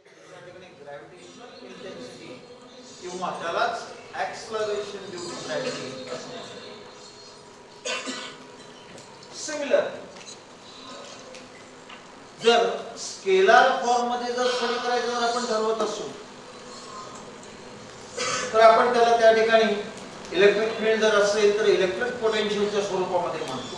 या ठिकाणी gravitational intensity किंवा त्यालाच ऍक्सलरेशन ड्यू टू ग्रॅव्हिटी असं म्हणतात. सिमिलर जर स्केलर फॉर्म मध्ये जर स्टडी करायचं जर आपण ठरवत असू तर आपण त्याला त्या ठिकाणी इलेक्ट्रिक फील्ड जर असेल तर इलेक्ट्रिक पोटेन्शियलच्या स्वरूपामध्ये म्हणतो.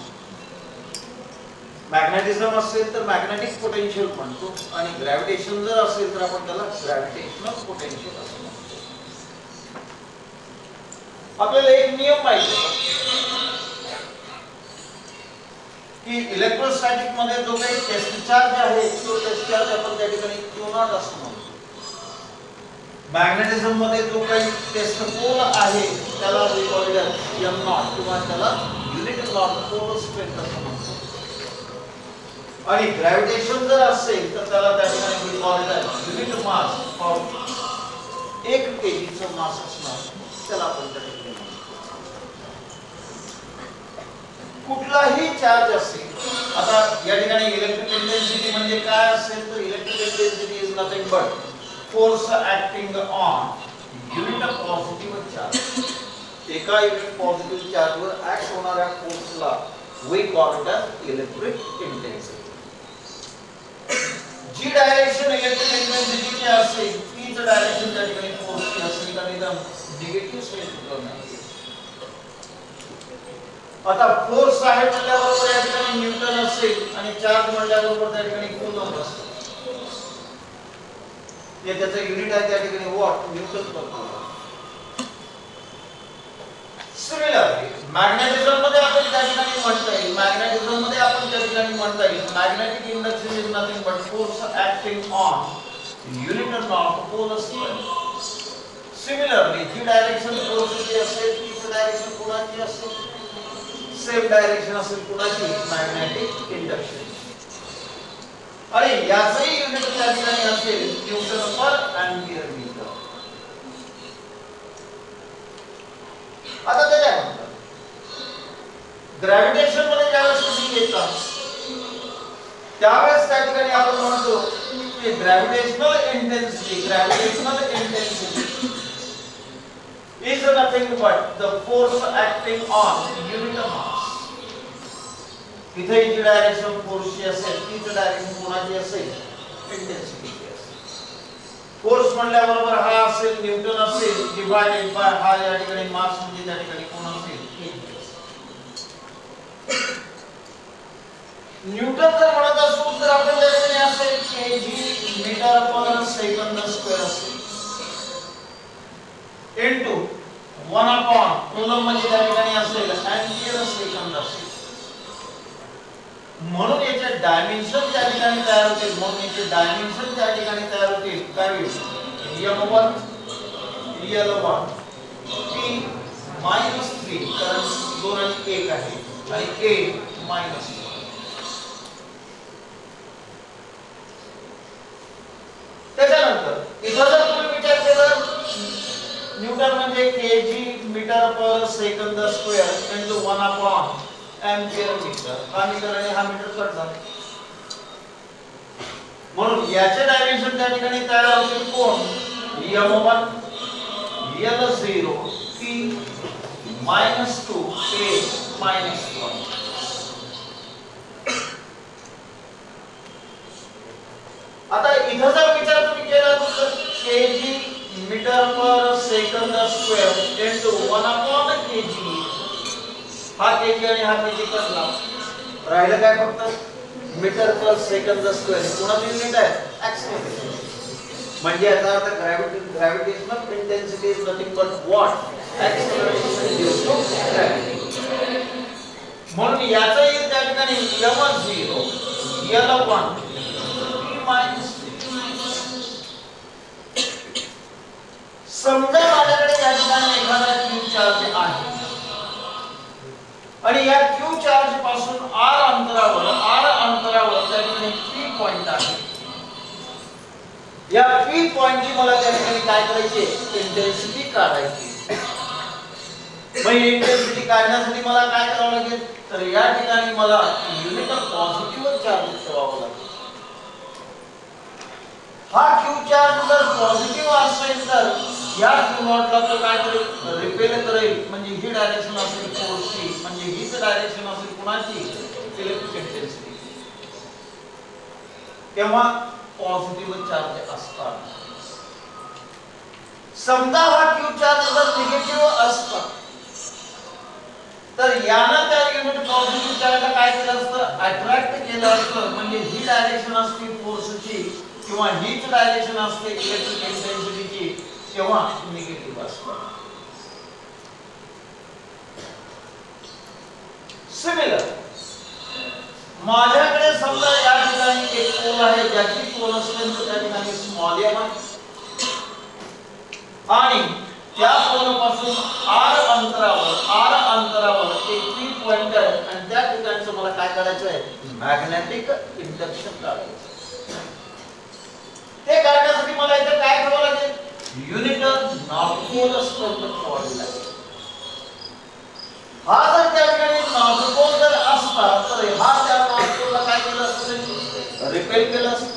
मॅग्नेटिझम असेल तर मॅग्नेटिक पोटेन्शियल म्हणतो आणि ग्रॅव्हिटेशन जर असेल तर आपण त्याला ग्रॅव्हिटेशनल पोटेन्शियल असं म्हणतो. आपल्याला एक नियम माहिती आहे की इलेक्ट्रोस्टॅटिक मध्ये जो काही टेस्ट चार्ज आहे तो टेस्ट चार्ज आपण त्या ठिकाणी Q0 असं म्हणतो. मॅग्नेटिझम मध्ये जो काही टेस्ट पोल आहे त्याला M0 किंवा त्याला युनिट नॉर्थ पोल स्ट्रेंथ असं म्हणतो. आणि ग्रॅव्हिटेशन जर असेल तर त्याला त्या ठिकाणी युनिट मास ऑफ 1 kg मास असणार त्याला आपण त्या ठिकाणी म्हणतो. कुठलाही चार्ज असेल आता या ठिकाणी इलेक्ट्रिक इंटेन्सिटी म्हणजे काय असेल तर electric intensity is nothing but force acting on unit of positive charge. एका युनिट पॉझिटिव्ह चार्ज वर ऍक्ट होणाऱ्या फोर्सला we call it as electric intensity. जी डायरेक्शन इलेक्ट्रिक इंटेन्सिटीची असेल तीच डायरेक्शन त्या ठिकाणी फोर्सची असेल आणि निगेटिव्ह साईन नाही. आता फोर्स आहे म्हटल्याबरोबर या ठिकाणी न्यूटन असेल आणि चार्ज म्हटल्याबरोबर त्या ठिकाणी कूलॉम्ब असेल. त्याचं युनिट आहे त्या ठिकाणी what newton per coulomb. Similarly magnetism मध्ये आपण त्या ठिकाणी म्हणता येईल magnetic induction is nothing but force acting on unit of pole strength. Similarly जी डायरेक्शन फोर्सची असेल तीच डायरेक्शन कोणाची असेल सेम डायरेक्शन असेल कोणाची मॅग्नेटिक इंडक्शन. आणि याचही युनिट त्या ठिकाणी असेल न्यूटन पर एम्पियर मीटर. आता ते काय म्हणतात ग्रॅव्हिटेशन मध्ये ज्यावेळेस तुम्ही येतात त्यावेळेस त्या ठिकाणी आपण म्हणतो की gravitational intensity is nothing but the force acting on unit of mass. इथे जी डायरेक्शन फोर्सची असेल तीच डायरेक्शन कोणाची असेल इंटेन्सिटीची असेल. फोर्स म्हणल्याबरोबर हा असेल न्यूटन असेल डिवाइडेड बाय हा या ठिकाणी मास म्हणजे त्या ठिकाणी कोण असेल न्यूटन जर म्हणत असू तर आपण त्या ठिकाणी असेल kg metre per second square असेल into 1 upon कूलॉम्ब म्हणजे त्या ठिकाणी असेल एंपियर सेकंद असेल. म्हणून याचे डायमेन्शन त्या ठिकाणी तयार होतील काय होईल m1 l1 p minus 3 कारण 2 आणि 1 आहे आणि a minus 1. त्याच्यानंतर इथं जर तुम्ही विचार केला न्यूटन म्हणजे kg metre per second square into 1 upon ampere metre. हा मीटर आणि हा मीटर कट झाला म्हणून याचे डायमेन्शन त्या ठिकाणी तयार होतील कोण m1 l0 p -2 a -1. आता इथं जर विचार तुम्ही केला तर kg metre per second square into 1 upon kg हा kg आणि हा kg कसला राहिलं काय फक्त मीटर पर सेकंद स्क्वेअर कोणाची युनिट आहे ऍक्सिलरेशन. म्हणजे याचा अर्थ gravitational intensity is nothing but what acceleration due to gravity. म्हणून याचा येईल त्या ठिकाणी m0 l1 p समजा माझ्याकडे या ठिकाणी एखादा q चार्ज आहे आणि या q चार्ज पासून r अंतरावर त्या ठिकाणी p पॉइंट आहे. या p पॉइंटची मला त्या ठिकाणी काय करायची इंटेन्सिटी काढायची. मग इंटेन्सिटी काढण्यासाठी मला काय करावं लागेल तर या ठिकाणी मला युनिट ऑफ पॉझिटिव्ह चार्ज ठेवावं लागेल. हा क्यू चार्ज जर पॉझिटिव्ह असेल तर या क्यू नॉटला तो काय करेल, रिपेल करेल. म्हणजे ही डायरेक्शन असेल फोर्सची, म्हणजे हीच डायरेक्शन असेल कुणाची, इलेक्ट्रिक इंटेन्सिटी. तेव्हा पॉझिटिव्ह चार्ज असतात. समजा हा क्यू चार्ज जर निगेटिव्ह असता तर यानं त्या युनिट पॉझिटिव्ह चार्जला काय केलं असतं, अट्रॅक्ट केलं असतं. म्हणजे ही डायरेक्शन असते फोर्सची किंवा हीच डायरेक्शन असते इलेक्ट्रिक इंटेन्सिटीची, तेव्हा निगेटिव्ह असतं. सिमिलर माझ्याकडे समजा या ठिकाणी एक पोल आहे ज्याची पोल स्ट्रेंथ त्या ठिकाणी स्मॉल m आहे आणि त्या पोल पासून r अंतरावर एक पी पॉइंट आहे आणि त्या ठिकाणचं मला काय करायचं आहे, मॅग्नेटिक इंडक्शन काढायचं. ते काढण्यासाठी मला इथे काय करावं लागेल, युनिट नॉर्थ पोल स्ट्रेंथ ठेवावी लागेल. हा जर त्या ठिकाणी नॉर्थ पोल जर असता तर हा त्या नॉर्थ पोलला काय केलं असतं, रिपेल केलं असतं.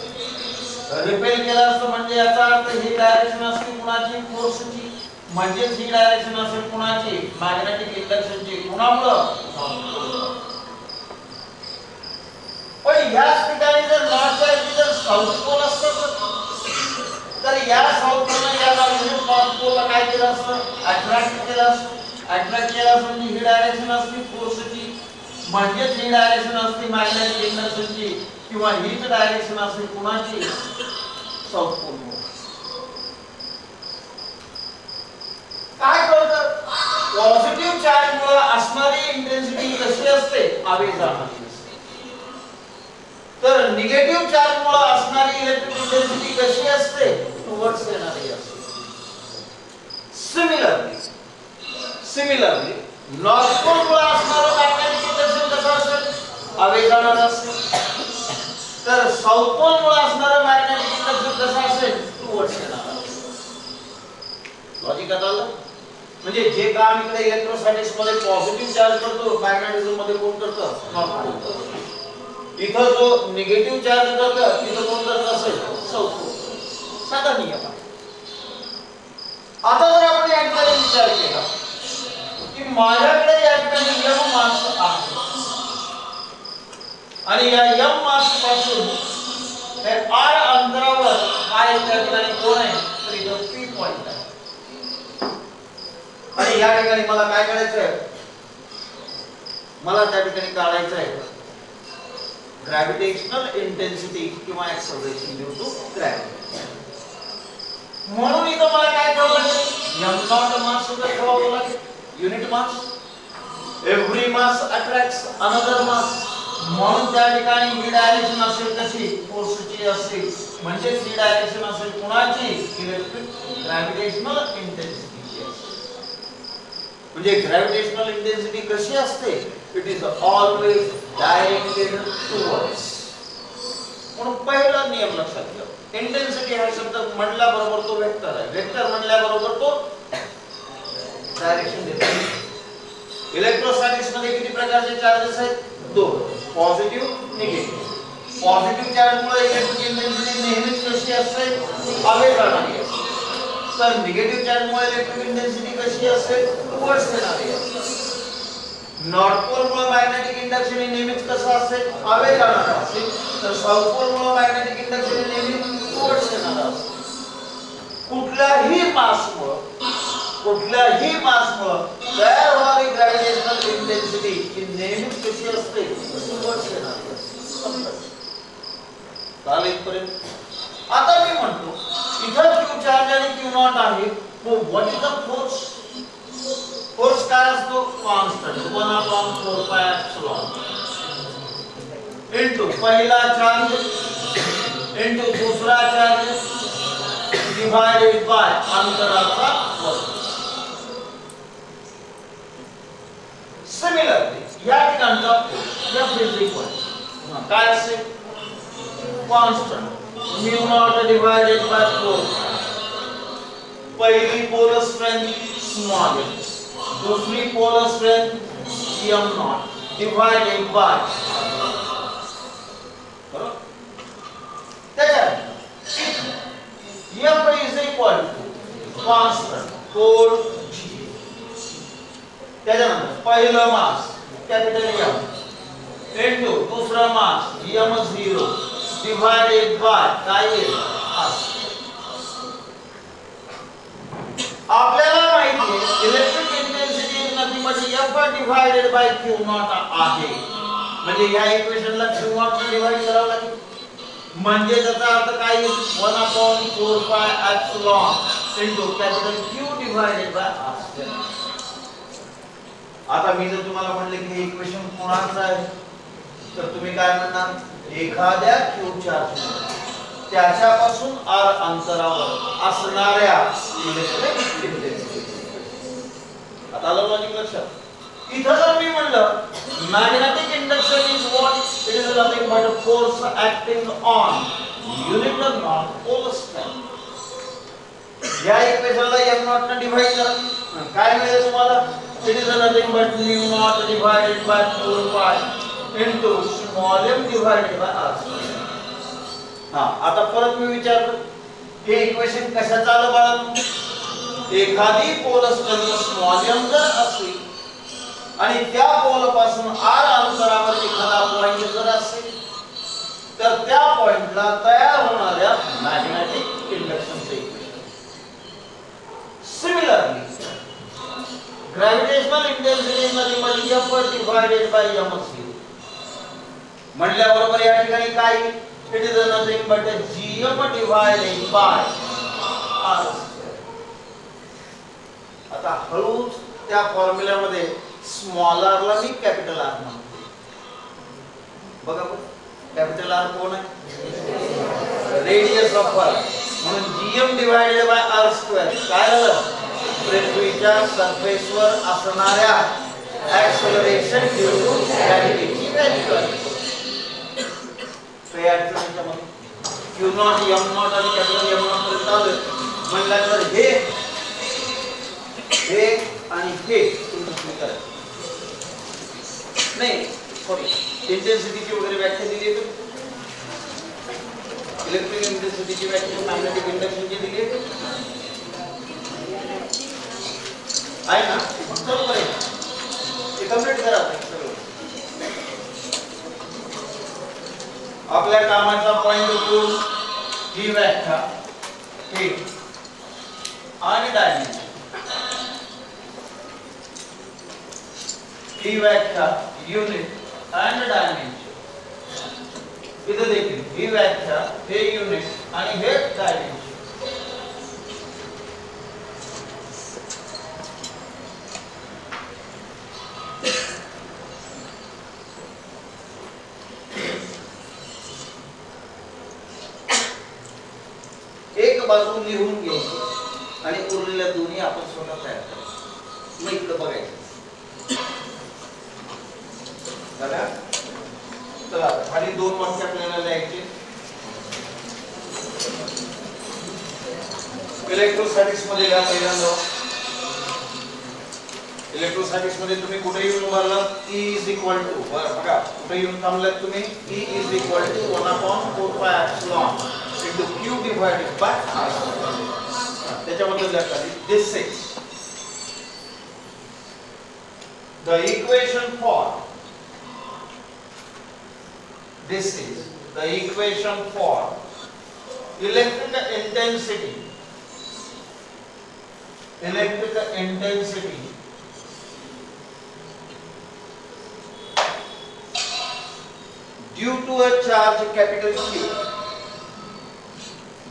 रिपेल केलं असतं म्हणजे याचा अर्थ ही डायरेक्शन असते कुणाची, फोर्सची. म्हणजे ही डायरेक्शन असेल कुणाची, मॅग्नेटिक इंडक्शनची. कुणामुळं, पण याच ठिकाणी जर नॉर्थच्या ऐवजी जर साऊथ पोल असतं तर या साऊथ पोलला या बाजूने नॉर्थ पोलला काय केलं असतं, अट्रॅक्ट केलं असतं. अट्रॅक्ट केलं असतं म्हणजे ही डायरेक्शन असते फोर्सची, म्हणजेच ही डायरेक्शन असते मॅग्नेटिक इंडक्शनची किंवा हीच डायरेक्शन असते कुणाची, साऊथ पोल. काय करतात, पॉझिटिव्ह चार्ज मुळे असणारी इंटेन्सिटी कशी असते, आवेगाची असते. तर निगेटिव्ह चार्ज मुळे असणारी इलेक्ट्रिक इंटेन्सिटी कशी असते, टुवर्ड्स येणारी असते. सिमिलरली नॉर्थ पोल मुळे असणारं मॅग्नेटिक इंडक्शन कसं असेल, आवेगानं असेल. तर साऊथ पोल मुळे असणारं मॅग्नेटिक इंडक्शन कसं असेल, टुवर्ड्स येणारं. लॉजिक आलं. म्हणजे जे काम इकडे इलेक्ट्रोस्टॅटिक्स मध्ये पॉझिटिव्ह चार्ज करतो, मॅग्नेटिझम मध्ये कोण करतं, नॉर्थ पोल. इथं जो निगेटिव्ह चार्ज करतं तिथं कोण करत असेल, साऊथ पोल. साधा नियम आहे. आता जर आपण या ठिकाणी विचार केला की माझ्याकडे या ठिकाणी m मास आहे आणि या m मास पासून हे r अंतरावर काय त्या ठिकाणी कोण आहे, तर इथं p पॉइंट आहे. आणि या ठिकाणी मला काय करायचं आहे, मला त्या ठिकाणी काढायचं आहे ग्रॅव्हिटेशनल इंटेन्सिटी किंवा एक्सेलरेशन ड्यू टू ग्रॅव्हिटी. म्हणून इथं मला काय करावं लागेल, m नॉट मास सुद्धा ठेवावं लागेल, युनिट मास. एव्हरी मास अट्रॅक्ट्स अनदर मास. म्हणून त्या ठिकाणी ही डायरेक्शन असेल कशी, फोर्सची असेल. म्हणजे ही डायरेक्शन असेल कुणाची, इलेक्ट्रिक ग्रॅव्हिटेशनल इंटेन्सिटी. म्हणजे ग्रॅव्हिटेशनल इंटेन्सिटी कशी असते, it is always directed towards. म्हणून पहिला नियम लक्षात घ्या, इंटेन्सिटी हा शब्द म्हणल्याबरोबर तो वेक्टर आहे, वेक्टर म्हणल्याबरोबर तो डायरेक्शन देतो. इलेक्ट्रोस्टॅटिक्स मध्ये किती प्रकारचे चार्जेस आहेत, दोन, पॉझिटिव्ह, निगेटिव्ह. पॉझिटिव्ह चार्ज मुळे इलेक्ट्रिक इंटेन्सिटी नेहमीच कशी असते, आवेगाने असते. तर निगेटिव्ह चार्ज मुळे इलेक्ट्रिक इंटेन्सिटी कशी असते, टुवर्ड्स येणारी असते. नॉर्थ पोल मुळे मॅग्नेटिक इंडक्शन नेहमीच कसं असते, आवेगाने असते. तर साऊथ पोल मुळे मॅग्नेटिक इंडक्शन नेहमीच टुवर्ड्स येणारी असते. कुठल्याही मासमुळे तयार होणारी ग्रॅव्हिटेशनल इंटेन्सिटी ही नेहमीच कशी असते, टुवर्ड्स येणारी असते. चालेल इथपर्यंत. आता मी म्हणतो इथं क्यू चार्ज आणि क्यू नॉट आहे, मग what is the force. Force काय असतो, कॉन्स्टंट 1/4πε इनटू पहिला चार्ज इनटू दुसरा चार्ज डिवाइडेड बाय अंतराचा वर्ग. सिमिलरली या ठिकाणचा F इज इक्वल काय असेल, constant mu naught divided by 4. पहिली पोल स्ट्रेंथ स्मॉल m, दूसरी pole strength m naught divided by, बरोबर. त्याच्यात F is equal to constant 4g. त्याच्यानंतर पहिलं मास कॅपिटल M इनटू दुसरा मास m0 डिवाइडेड बाय काय येईल आपल्याला माहिती आहे electric intensity is nothing but F divided bye Q not आहे म्हणजे या इक्वेशनला Q नॉट ने डिवाइड करावं लागेल म्हणजे त्याचा अर्थ काय येईल 1/4 pi epsilon into capital Q divided by r. आता मी जर तुम्हाला म्हटले की हे इक्वेशन कोणाचं आहे तर तुम्ही काय म्हणणार एखाद्या Q चार्ज त्याच्यापासून r अंतरावर असणाऱ्या इलेक्ट्रिक इंटेन्सिटी. आता आलं लॉजिक लक्षात. इथं जर मी म्हणलं magnetic induction is what it is nothing but a force acting on unit north pole strength. या इक्वेशनला m नॉट ने डिवाइड करा काय मिळेल तुम्हाला it is nothing but mu naught divided by 4 pi into small m divided by r. हां आता परत मी विचारतो हे इक्वेशन कशाचं आलं बाळांनो एखादी पोलस्टन स्मॉल m जर असेल आणि त्या पोल पासून r अंतरावर एखादा पॉइंट जर असेल तर त्या पॉइंटला तयार होणाऱ्या मॅग्नेटिक इंडक्शनचे equation. Similarly gravitational intensity is nothing but F divided by m0 म्हटल्याबरोबर या ठिकाणी काय it is nothing but gm divided by r. आता हळूच त्या फॉर्म्युल्यामध्ये स्मॉल r ला मी कॅपिटल R म्हणतो. बघा कॅपिटल R कोण आहे रेडियस ऑफ अर्थ म्हणून gm डिवाइडेड बाय r² काय झालं पृथ्वीच्या सरफेसवर असणाऱ्या ऍक्सेलरेशन ड्यू टू ग्रॅव्हिटीची व्हॅल्यू आहे. काय अडचण याच्यामध्ये Q नॉट m नॉट आणि कॅपिटल M नॉट पर्यंत आलं म्हणल्यानंतर हे आणि हे तुम्ही करायचं नाही सॉरी इंटेन्सिटीची वगैरे व्याख्या दिली आहे इलेक्ट्रिक इंटेन्सिटीची व्याख्या मॅग्नेटिक इंडक्शनची दिली आहे ना बरोबर आहे हे कंप्लीट करा सगळं. आपल्या कामाचा पॉइंट टू ही व्याख्या हे आणि डायमेन्शन ही व्याख्या युनिट आणि डायमेन्शन इथे देखील ही व्याख्या हे युनिट आणि हे डायमेन्शन. एक बाजू लिहून घ्यायची आणि उरलेल्या दोन्ही आपण स्वतः तयार करायचं. मग इकडे बघायचं चला खाली दोन वाक्य आपल्याला लिहायचे. इलेक्ट्रोस्टॅटिक्स मध्ये लिहा पहिल्यांदा. इलेक्ट्रोस्टॅटिक्स मध्ये तुम्ही कुठे येऊन उभारलात E इज इक्वल टू बघा कुठे येऊन थांबलात तुम्ही E is equal to 1/4 pi epsilon into Q divided by r. त्याच्याबद्दल लिहा this is the equation for this is the equation for electrical intensity due to a charge capital Q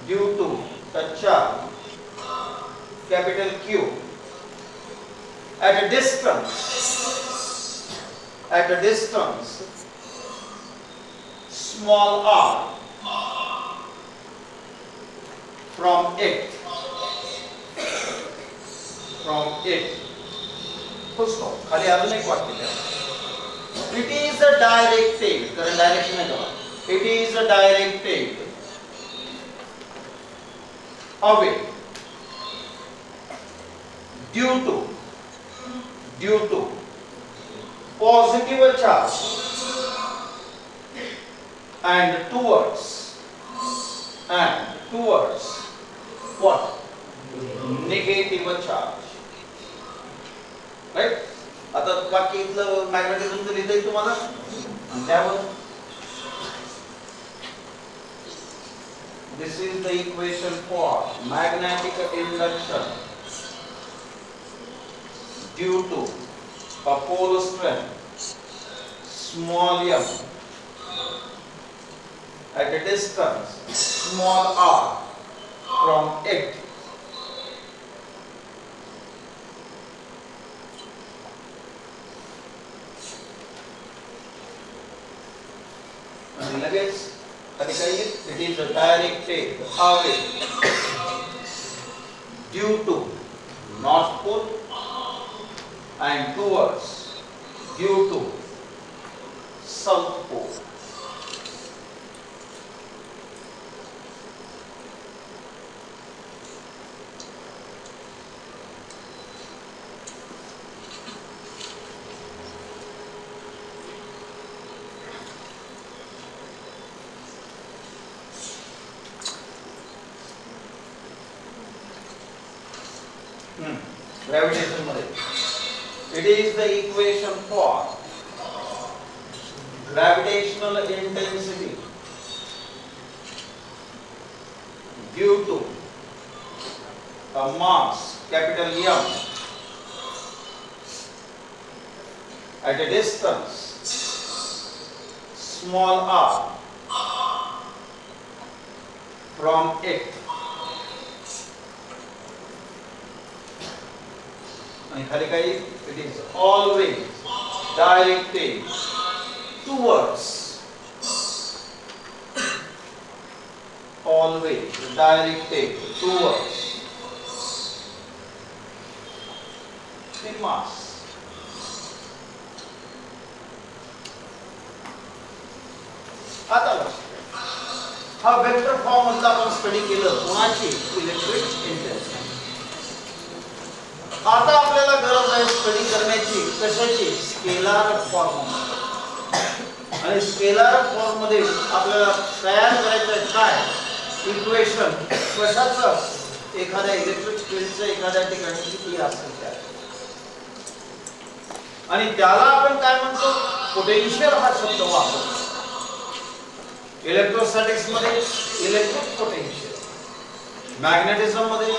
due to a charge capital Q at a distance small r from it full stop. खाली अजून एक वाक्य लिहा. It is a directed कारण direction आहे बघा. It is a directed away due to positive charge and towards what? Negative charge. Right? आता बाकी इथलं मॅग्नेटिझमचं लिहिता येईल तुम्हाला त्यावर. This is the equation for magnetic induction due to a pole strength small m at a distance small r from it. And लगेच it is directed away due to north pole and towards due to south pole. Gravitation मध्ये it is the equation for gravitational intensity due to a mass capital M at a distance small r from it. And it is always directed towards, always directed towards the mass. आता हा vector form मधला आपण study केलं कोणाची electric intensity. आता आपल्याला गरज आहे स्टडी करण्याची कशाची स्केलर फॉर्म. आणि स्केलर फॉर्म मध्ये आपल्याला तयार करायचं आहे काय इक्वेशन कशाचं एखाद्या इलेक्ट्रिक फील्डचं एखाद्या ठिकाणी किती असेल त्या आणि त्याला आपण काय म्हणतो पोटेन्शियल हा शब्द वापरतो. इलेक्ट्रोस्टॅटिक्स मध्ये इलेक्ट्रिक पोटेन्शियल, मॅग्नेटिझम मध्ये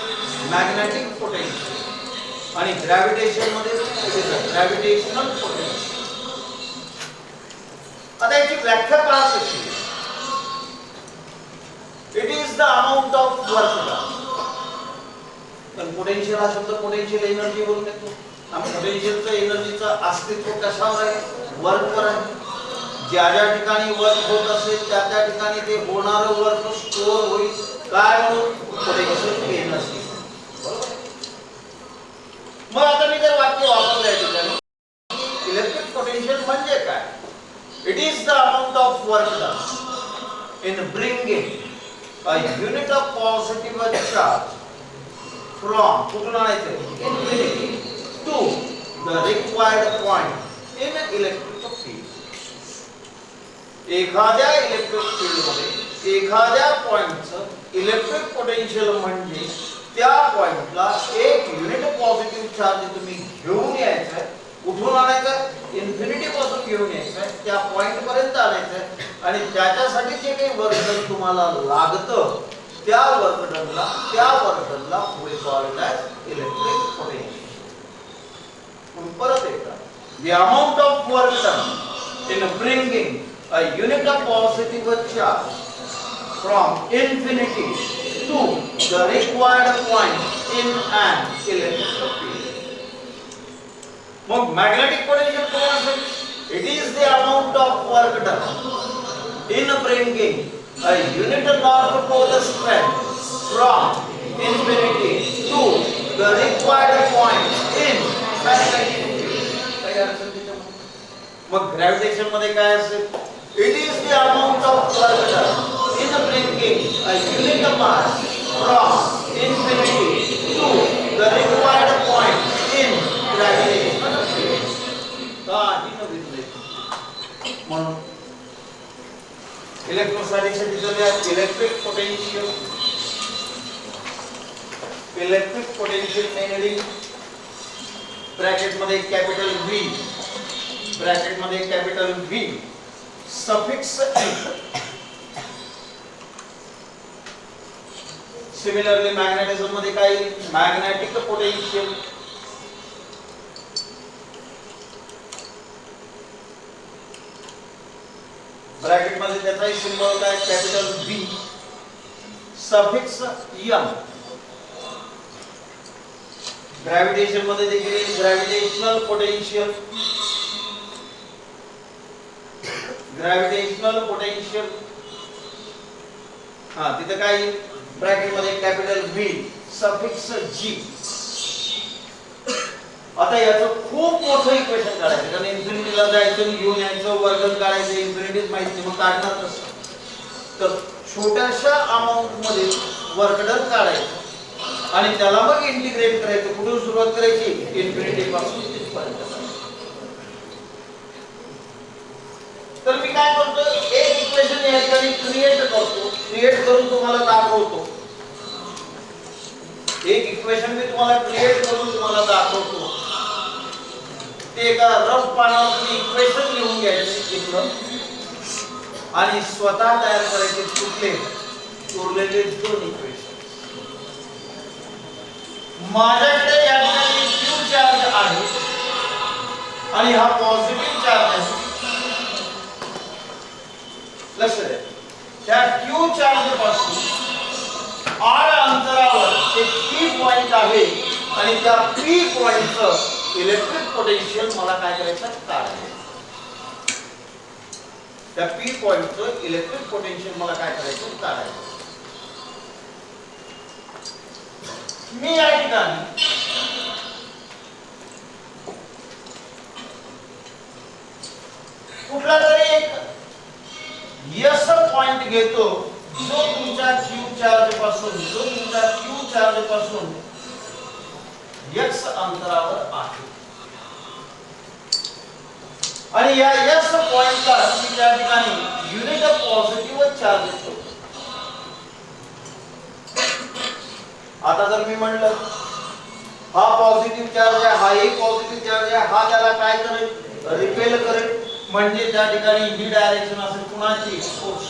मॅग्नेटिक पोटेन्शियल आणि ग्रॅव्हिटेशन मध्ये ग्रॅव्हिटेशनल पोटेन्शियल. आता याची व्याख्या पहा कशी. It is the amount of work done. पण पोटेन्शियल हा शब्द पोटेन्शियल एनर्जी बोलून येतो. आणि पोटेन्शियलचं एनर्जीचं अस्तित्व कशावर आहे वर्कवर आहे. ज्या ज्या ठिकाणी वर्क होत असेल त्या त्या ठिकाणी ते होणारं वर्क स्टोअर होईल काय म्हणून पोटेन्शियल एनर्जी. मग आता मी जर वाक्य वापरलं या ठिकाणी इलेक्ट्रिक पोटेन्शियल म्हणजे काय. It is the amount of work done in bringing a unit of positive charge from कुठून आणायचं infinity to the required point in electric field. एखाद्या इलेक्ट्रिक फील्ड मध्ये एखाद्या पॉइंटचं इलेक्ट्रिक पोटेन्शियल म्हणजे त्या पॉइंटला एक युनिट पॉझिटिव्ह चार्ज तुम्ही घेऊन यायचं. कुठून आणायचं इन्फिनिटी पासून घेऊन यायचं त्या पॉइंट पर्यंत आणायचं आणि त्याच्यासाठी जे काही वर्क डन तुम्हाला लागतं त्या वर्क डनला we call it as electric potential. परत एकदा the amount of work done in bringing a unit of positive charge from infinity to the required point in an electric field. मग magnetic potential काय असेल? It is the amount of work done in bringing a unit of north pole strength from infinity to the required point in magnetic field. मग gravitation मध्ये काय असेल? It is the amount of work done in bringing a unit of mass from infinity to the required point in gravitational field. म्हणून electrostatics साठी दिलेल्या electric potential electric potential and bracket मध्ये capital V, bracket मध्ये capital V suffix similarly magnetism मध्ये काय magnetic potential bracket मध्ये त्याचाही symbol काय capital B suffix M. Gravitation मध्ये देखील ग्रॅव्हिटेशनल पोटेन्शियल, ग्रॅव्हिटेशनल पोटेन्शियल हा तिथे काय ब्रॅकेट मध्ये कॅपिटल व्ही सफिक्स जी. आता याचं खूप मोठं इक्वेशन काढायचं कारण इन्फिनिटीला जायचं घेऊन यायचं वर्गन काढायचं इन्फिनिटीच माहिती नाही मग काढणार कसं. तर छोट्याशा अमाउंट मध्ये वर्क डन काढायचं आणि त्याला मग इंटिग्रेट करायचं. कुठून सुरुवात करायची इन्फिनिटी पासून तिथपर्यंत. तर मी काय करतो एक इक्वेशन या ठिकाणी क्रिएट करतो, क्रिएट करून तुम्हाला दाखवतो. एक इक्वेशन मी तुम्हाला क्रिएट करून तुम्हाला दाखवतो. ते एका रफ पानावर तुम्ही इक्वेशन लिहून घ्यायचे इथं आणि स्वतः तयार करायचे कुठले उरलेले दोन इक्वेशन. माझ्याकडे या ठिकाणी क्यू चार्ज आहे आणि हा पॉझिटिव्ह चार्ज आहे. लक्ष द्या त्या क्यू चार्ज पासून आर अंतरावर एक पी पॉइंट आहे आणि त्या पी पॉइंटचं इलेक्ट्रिक पोटेन्शियल मला काय करायचं काढायचं. त्या पी पॉइंटचं इलेक्ट्रिक पोटेन्शियल मला काय करायचं काढायचं. मी या ठिकाणी कुठला तरी एक यस पॉइंट घेतो जो तुमच्या क्यू चार्ज पासून x अंतरावर आहे आणि या s पॉइंटला मी त्या ठिकाणी युनिट पॉझिटिव्ह चार्ज देतो. आता जर मी म्हणलं हा पॉझिटिव्ह चार्ज आहे, हा एक पॉझिटिव्ह चार्ज आहे, हा त्याला काय करेल रिपेल करेल म्हणजे त्या ठिकाणी ही डायरेक्शन असेल कुणाची फोर्स.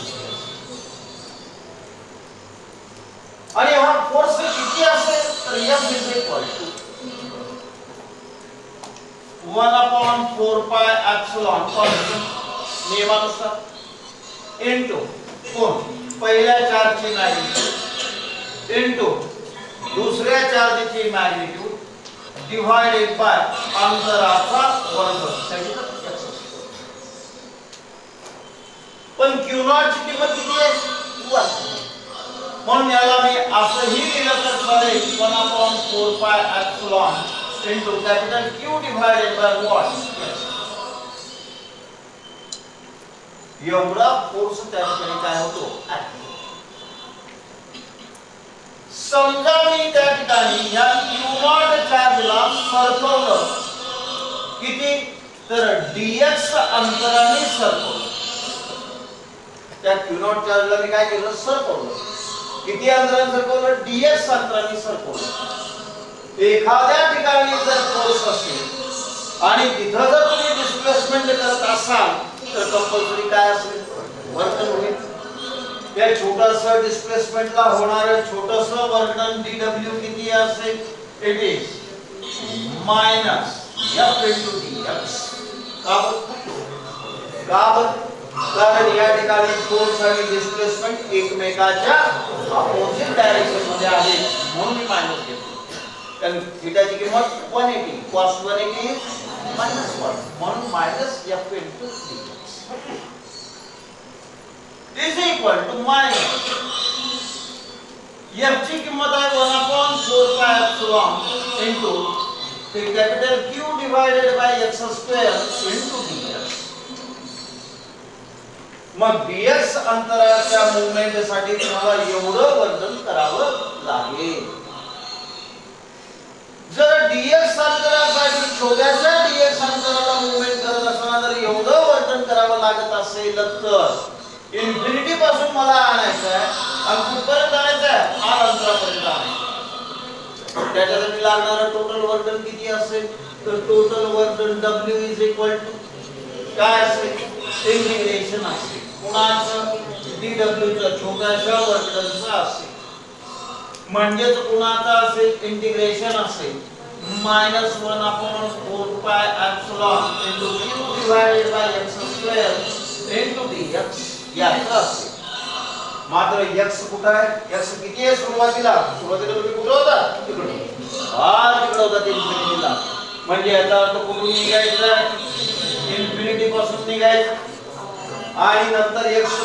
आणि हा फोर्स किती असेल तर F is equal to 1/4 pi epsilon constant नियमानुसार इनटू कोण पहिल्या चार्जची मॅग्निट्यूड इनटू दुसऱ्या चार्जची मॅग्निट्यूड डिवाइडेड बाय अंतराचा वर्ग. पण Q0 ची किंमत किती आहे 1. म्हणून याला मी असंही लिहिलं तर चालेल 1/4 pi epsilon into capital Q divided by what? एवढा फोर्स त्या ठिकाणी काय होतो. समजा मी त्या ठिकाणी या Q0 चार्जला सरकवलं किती तर dx अंतराने सरकवलं. त्या Q0 चार्जला मी काय केलं सरकवलं. किती अंतराने सरकवलं dx अंतराने सरकवलं. एखाद्या ठिकाणी जर फोर्स असेल आणि तिथं जर तुम्ही डिस्प्लेसमेंट करत असाल तर कंपल्सरी काय असेल वर्क होईल. त्या छोटासा डिस्प्लेसमेंटला होणारे छोटसं वर्क डन dw किती असेल इट इज -f * dx. कारण या ठिकाणी फोर्स आणि डिस्प्लेसमेंट एकमेकाच्या अपोजिट डायरेक्शन मध्ये आहे म्हणून मी मायनस घेतो. कारण थीटाची किंमत 180 cos 180 -1 म्हणून -f * dx is equal to f ची किंमत आहे 1/4 पाय एप्सिलॉन इनटू ते capital Q divided bye x² into dx. मग dx अंतराच्या मूवमेंट साठी तुम्हाला एवढं वर्तन करावं लागेल. जर dx अंतरासाठी छोट्याशा dx अंतराला मूवमेंट करत असताना जर एवढं वर्तन करावं लागत असेल तर इन्फिनिटी पासून मला आणायचं आहे आणि कुठपर्यंत आणायचं आहे r अंतरापर्यंत आणायचं. त्याच्यासाठी लागणारा टोटल वर्क डन किती असेल तर total work done W is equal to काय असेल इंटिग्रेशन असेल कोणाचं dw चं छोट्याशा वर्क डनचं असेल म्हणजेच कोणाचा असेल इंटिग्रेशन असेल -1/4 pi epsilon into q divided bye x square into dx याचा असेल मात्र x कुठे आहे x किती आहे सुरुवातीला तुम्ही कुठे होता तिकडे तिकडे होता ते इन्फिनिटीला म्हणजे याचा अर्थ कुठून निघायचं इन्फिनिटी पासून निघायचं आणि नंतर x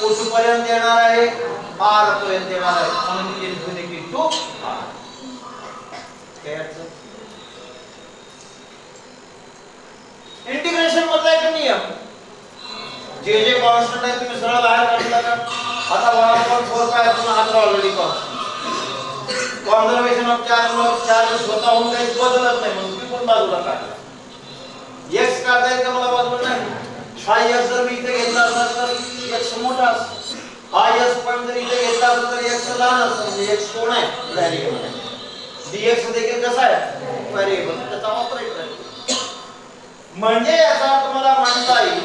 कुठपर्यंत येणार आहे r पर्यंत येणार आहे म्हणून इन्फिनिटी टू r इंटिग्रेशन मधला एक नियम जे कॉन्स्टंट आहे तुम्ही सरळ बाहेर काढला का आता 1/4 पाय आपण आता already constant conservation of charge स्वतःहून काही बदलत नाही म्हणून मी पण बाजूला काढला x काढता येईल का मला बाजूला नाही हा x जर मी इथे घेतला असता तर x मोठा असतो हा x पॉइंट जर इथे घेतला असता तर x लहान असतो म्हणजे x कोण आहे व्हेरिएबल आहे dx देखील कसा आहे व्हेरिएबल त्याचा ऑपरेटर आहे म्हणजे याचा अर्थ मला म्हणता येईल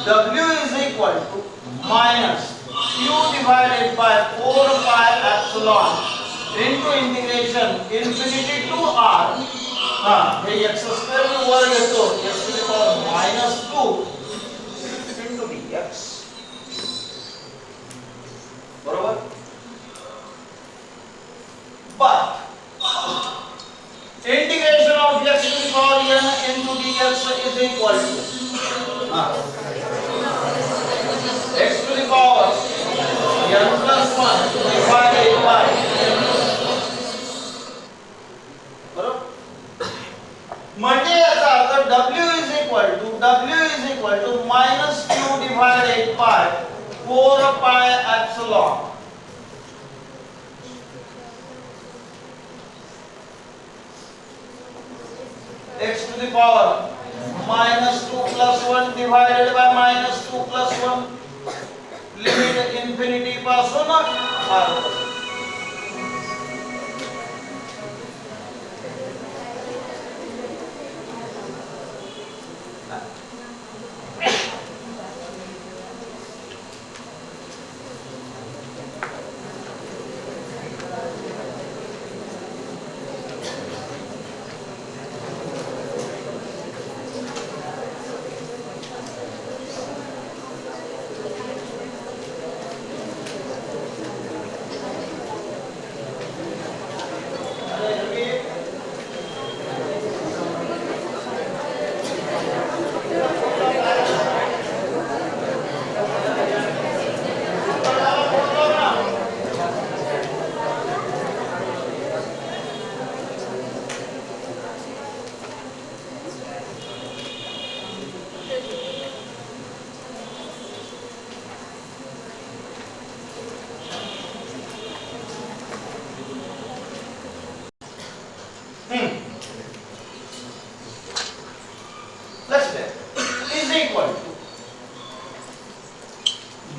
w is equal to minus q divided by 4 pi epsilon into integration infinity to r हे x स्क्वेअर मी वर घेतो x to the power -2 into dx बरोबर but integration of x to the power n into dx is equal to x to the power n plus 1 divided by बरोबर म्हणजे याचा अर्थ w is equal to minus q divided by 4 pi epsilon x to the power -2 plus 1 divided by -2 plus 1 limit infinity पासून r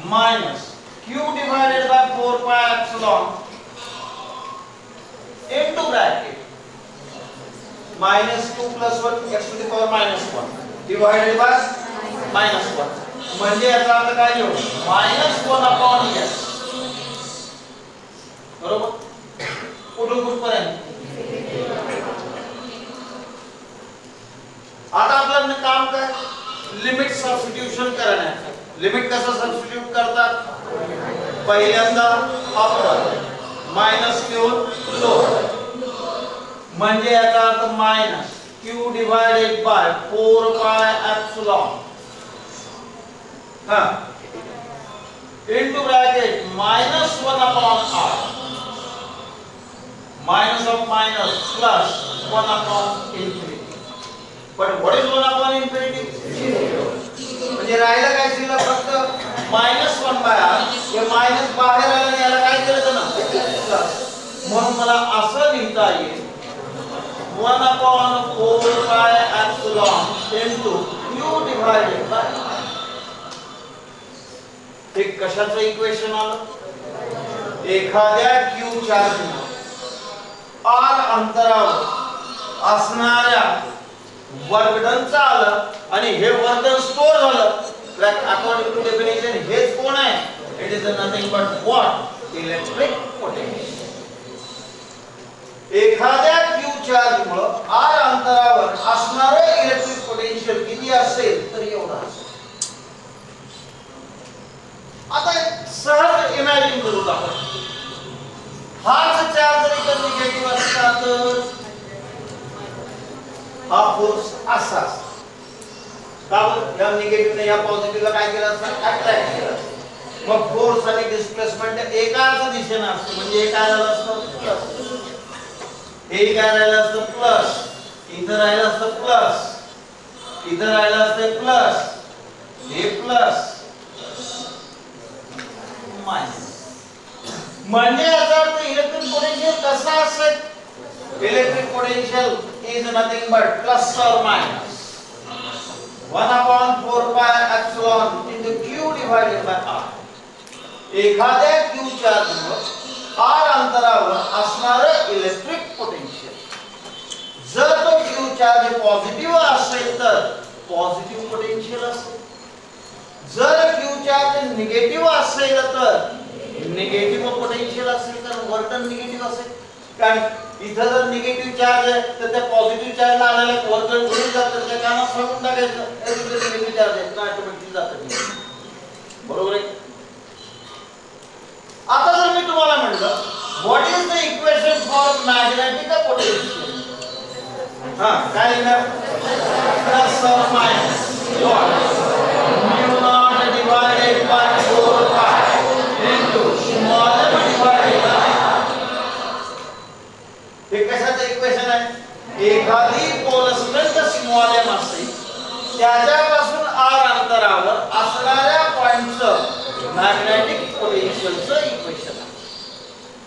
minus q divided by 4 pi epsilon into bracket -2 plus 1 x to the power -1 divided by -1 म्हणजे याचा अर्थ काय लिहू -1 upon s बरोबर कुठून कुठपर्यंत आता आपल्याला काम काय लिमिट सबस्टिट्यूशन करण्याचं लिमिट कसं सबस्टिट्यूट करतात पहिल्यांदा अपर मायनस घेऊन लोअर म्हणजे याचा अर्थ मायनस q डिवाइडेड बाय 4 पाय epsilon into bracket -1 upon r minus of minus plus 1 upon infinity but what is 1 upon infinity 0 म्हणजे राहिला काय शिल्लक फक्त -1 बाय r हे मायनस बाहेर आलं आणि याला काय केलं ना प्लस म्हणून मला असं लिहिता येईल 1 upon 4 pi epsilon into q divided by हे कशाचं इक्वेशन आलं एखाद्या q चार्ज r अंतरावर असणाऱ्या वर्क डनचं आलं आणि हे वर्क डन स्टोअर झालं. लाइक अकॉर्डिंग टू डेफिनेशन हेच कोण आहे? It is nothing but what? Electric potential. एखाद्या q चार्ज मुळे r अंतरावर असणारे इलेक्ट्रिक पोटेन्शियल किती असेल तर एवढा असेल. आता सहज इमॅजिन करू आपण, हाच चार्ज जर निगेटिव्ह असता तर हा फोर्स असा असता. का बरं? या निगेटिव्हने या पॉझिटिव्हला काय केलं असतं? अट्रॅक्ट केलं असतं. मग फोर्स आणि डिस्प्लेसमेंट एकाच दिशेने असतं. म्हणजे हे काय झालं असतं? प्लस. हे काय राहिलं असतं? प्लस. इथं राहिलं असतं प्लस. इथं राहिलं असतं प्लस. हे प्लस मायनस. म्हणजे याचा अर्थ इलेक्ट्रिक पोटेन्शियल कसा असेल? Electric potential is nothing but plus or minus 1/4 pi epsilon into q divided by r. एखाद्या q चार्ज वर r अंतरावर असणारे इलेक्ट्रिक पोटेन्शियल जर तो q चार्ज पॉझिटिव्ह असेल तर पॉझिटिव्ह पोटेन्शियल असेल. जर q चार्ज निगेटिव्ह असेल तर निगेटिव्ह पोटेन्शियल असेल. तर वर्क डन निगेटिव्ह असेल. कारण इथं जर निगेटिव्ह चार्ज आहे तर त्या पॉझिटिव्ह चार्जला आलेला वर्क डन घेऊन जातं. त्या कानात सांगून टाकायचं निगेटिव्ह चार्ज आहे ना, ऑटोमॅटिकली जातं. बरोबर आहे. आता जर मी तुम्हाला म्हटलं what is the equation for magnetic potential, हा काय लिहिणार? Plus or minus mu naught divided by 4 pi into small m divided by r. हे कशाचं इक्वेशन आहे? एखादी पोलसमेंट स्मॉल m असेल त्याच्यापासून r अंतरावर असणाऱ्या पॉइंटचं मॅग्नेटिक पोटेन्शियलचं इक्वेशन आहे.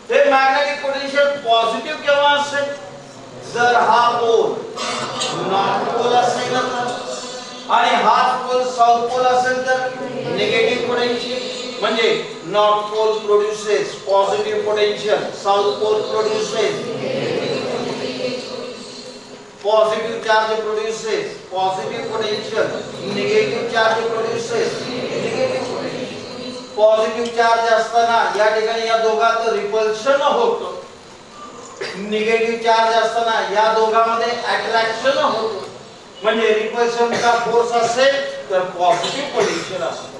ते मॅग्नेटिक पोटेन्शियल पॉझिटिव्ह केव्हा असेल? जर हा पोल नॉर्थ पोल असेल तर, आणि हा पोल साऊथ पोल असेल तर निगेटिव्ह पोटेन्शियल. म्हणजे north pole produces positive potential, south pole produces positive charge produces positive potential, negative charge produces negative potential. Positive charge असताना या ठिकाणी या दोघांत रिपल्शन होतं. निगेटिव्ह चार्ज असताना या दोघांमध्ये अट्रॅक्शन होतं. म्हणजे रिपल्शनचा फोर्स असेल तर पॉझिटिव्ह पोटेन्शियल असतो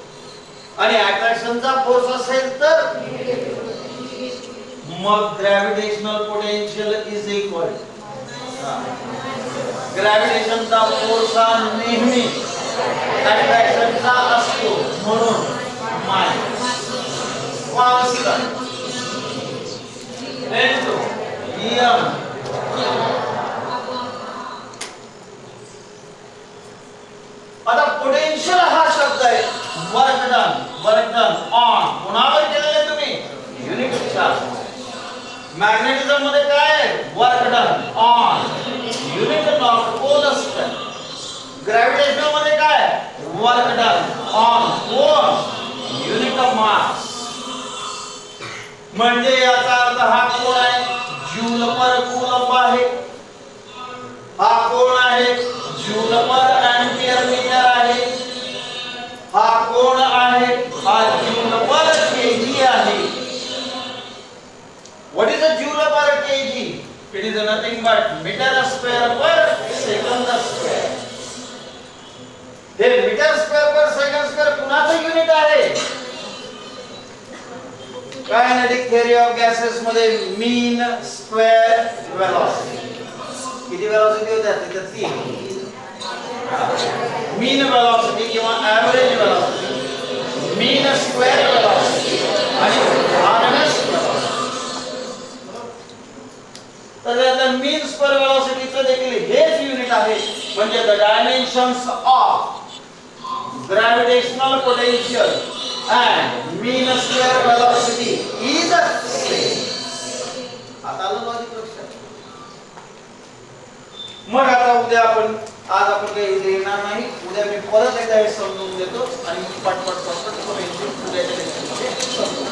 आणि अट्रॅक्शनचा फोर्स असेल तर मग ग्रॅव्हिटेशनल पोटेन्शियल इज इक्वल. ग्रॅव्हिटेशनचा फोर्स हा नेहमी अट्रॅक्शनचा असतो म्हणून मायनस कॉन्स्टंट इनटू m. आता पोटेन्शियल हा शब्द आहे वर्क डन ऑन कोणावर केलेले तुम्ही? Unit charge. मॅग्नेटिझम मध्ये काय आहे? Work done on unit north pole असतं. ग्रॅव्हिटेशन मध्ये काय? वर्क डन ऑन कोण? Unit mass. म्हणजे याचा अर्थ हा कोण आहे? जूल पर कूलम आहे. हा कोण आहे? जूल पर एंपियर मीटर आहे. हा कोण आहे? हा जूल पर केजी आहे. What is a joule per KG? It is nothing but metre square per second square. हे metre square per second square कुणाचं युनिट आहे? कायनेटिक थिअरी ऑफ गॅसेस मध्ये मीन स्क्वेअर वेलोसिटी. किती velocity होत्या तिथे? 3. Mean velocity किंवा average velocity, mean square velocity आणि RMS velocity. तर आता मीन स्क्वेअर वेलोसिटीचं देखील हेच युनिट आहे. म्हणजे the dimensions of gravitational potential and mean square velocity is same. आता आलं लॉजिक लक्षात. मग आता उद्या आज आपण काही उद्या येणार नाही. उद्या मी परत एकदा हे समजून देतो आणि मग पटपट उद्याच्या लेक्चरमध्ये समजून